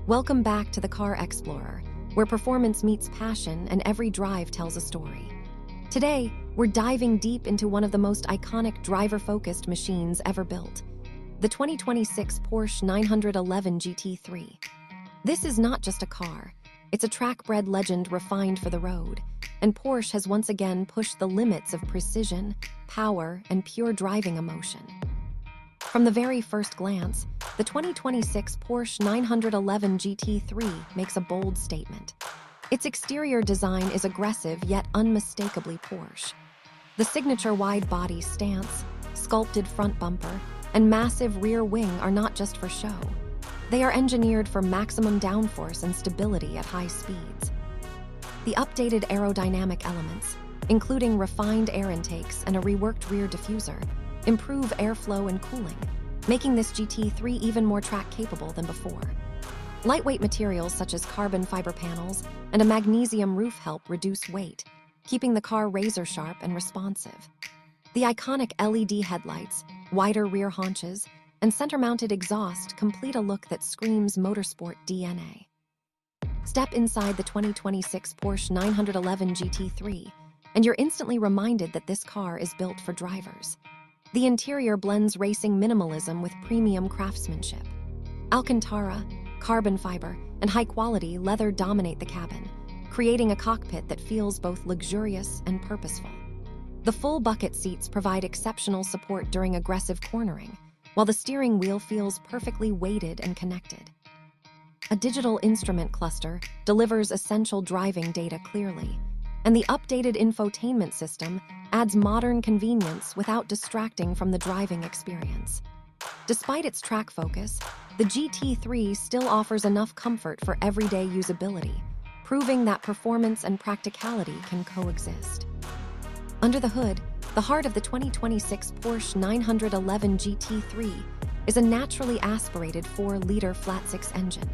Welcome back to the Car Xplorer, where performance meets passion and every drive tells a story. Today, we're diving deep into one of the most iconic driver-focused machines ever built, the 2026 Porsche 911 GT3. This is not just a car, it's a track-bred legend refined for the road, and Porsche has once again pushed the limits of precision, power, and pure driving emotion. From the very first glance, the 2026 Porsche 911 GT3 makes a bold statement. Its exterior design is aggressive yet unmistakably Porsche. The signature wide-body stance, sculpted front bumper, and massive rear wing are not just for show. They are engineered for maximum downforce and stability at high speeds. The updated aerodynamic elements, including refined air intakes and a reworked rear diffuser, improve airflow and cooling, making this GT3 even more track-capable than before. Lightweight materials such as carbon fiber panels and a magnesium roof help reduce weight, keeping the car razor-sharp and responsive. The iconic LED headlights, wider rear haunches, and center-mounted exhaust complete a look that screams motorsport DNA. Step inside the 2026 Porsche 911 GT3, and you're instantly reminded that this car is built for drivers. The interior blends racing minimalism with premium craftsmanship. Alcantara, carbon fiber, and high-quality leather dominate the cabin, creating a cockpit that feels both luxurious and purposeful. The full bucket seats provide exceptional support during aggressive cornering, while the steering wheel feels perfectly weighted and connected. A digital instrument cluster delivers essential driving data clearly, and the updated infotainment system adds modern convenience without distracting from the driving experience. Despite its track focus, the GT3 still offers enough comfort for everyday usability, proving that performance and practicality can coexist. Under the hood, the heart of the 2026 Porsche 911 GT3 is a naturally aspirated 4-liter flat-six engine,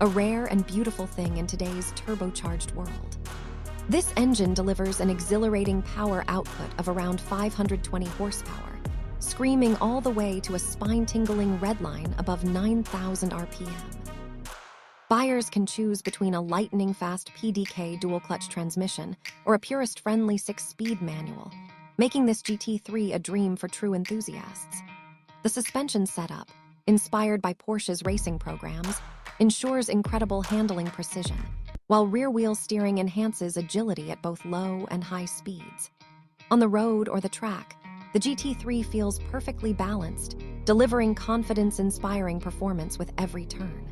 a rare and beautiful thing in today's turbocharged world. This engine delivers an exhilarating power output of around 520 horsepower, screaming all the way to a spine-tingling redline above 9,000 RPM. Buyers can choose between a lightning-fast PDK dual-clutch transmission or a purist-friendly 6-speed manual, making this GT3 a dream for true enthusiasts. The suspension setup, inspired by Porsche's racing programs, ensures incredible handling precision, while rear-wheel steering enhances agility at both low and high speeds. On the road or the track, the GT3 feels perfectly balanced, delivering confidence-inspiring performance with every turn.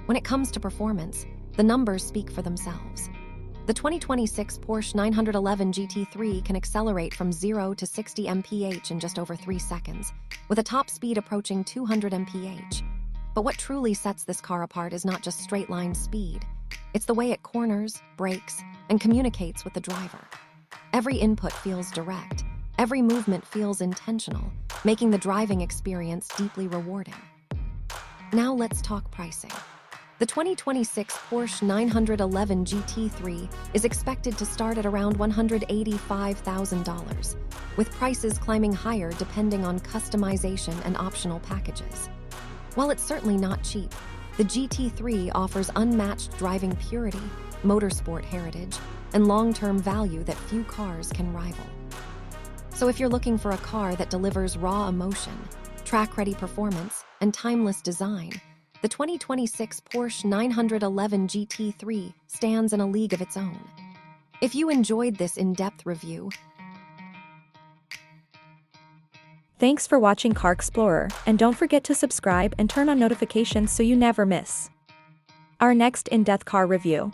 When it comes to performance, the numbers speak for themselves. The 2026 Porsche 911 GT3 can accelerate from 0 to 60 mph in just over 3 seconds, with a top speed approaching 200 mph. But what truly sets this car apart is not just straight-line speed. It's the way it corners, brakes, and communicates with the driver. Every input feels direct. Every movement feels intentional, making the driving experience deeply rewarding. Now let's talk pricing. The 2026 Porsche 911 GT3 is expected to start at around $185,000, with prices climbing higher depending on customization and optional packages. While it's certainly not cheap, the GT3 offers unmatched driving purity, motorsport heritage, and long-term value that few cars can rival. So if you're looking for a car that delivers raw emotion, track-ready performance, and timeless design, the 2026 Porsche 911 GT3 stands in a league of its own. If you enjoyed this in-depth review, Thanks for watching Car Xplorer, and don't forget to subscribe and turn on notifications so you never miss our next in-depth car review.